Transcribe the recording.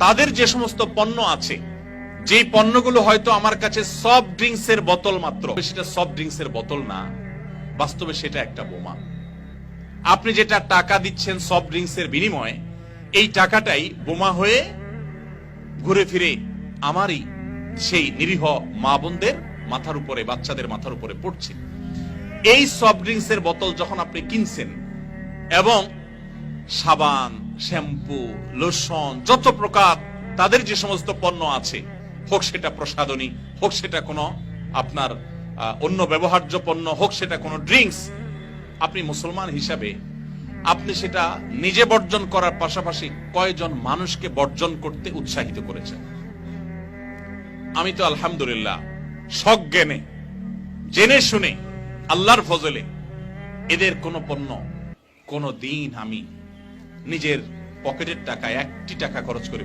তাদের যে সমস্ত পণ্য আছে, যে পণ্যগুলো হয়তো আমার কাছে সফট ড্রিঙ্কস এর বোতল মাত্র, সেটা সফট ড্রিঙ্কস এর বোতল না, বাস্তবে সেটা একটা বোমা। আপনি যেটা টাকা দিচ্ছেন সফট ড্রিঙ্কস এর বিনিময়ে, এই টাকাটাই বোমা হয়ে ঘুরে ফিরে আমারই সেই নিরীহ মা বোনদের মাথার উপরে, বাচ্চাদের মাথার উপরে পড়ছে। এই সফট ড্রিঙ্কস এর বোতল যখন আপনি কিনছেন, এবং সাবান, শ্যাম্পু, লোশন, যত প্রকার তাদের যে সমস্ত পণ্য আছে, হোক সেটা প্রসাধনী, হোক সেটা কোনো আপনার অন্য ব্যবহার্য পণ্য, হোক সেটা কোনো ড্রিঙ্কস, আপনি মুসলমান হিসাবে আপনি সেটা নিজে বর্জন করার পাশাপাশি কয়জন মানুষকে বর্জন করতে উৎসাহিত করেছেন? আমি তো আলহামদুলিল্লাহ সজ্ঞানে, জেনে শুনে, আল্লাহর ফজলে এদের কোন পণ্য কোন দিন আমি নিজের পকেটের টাকা, একটি টাকা খরচ করে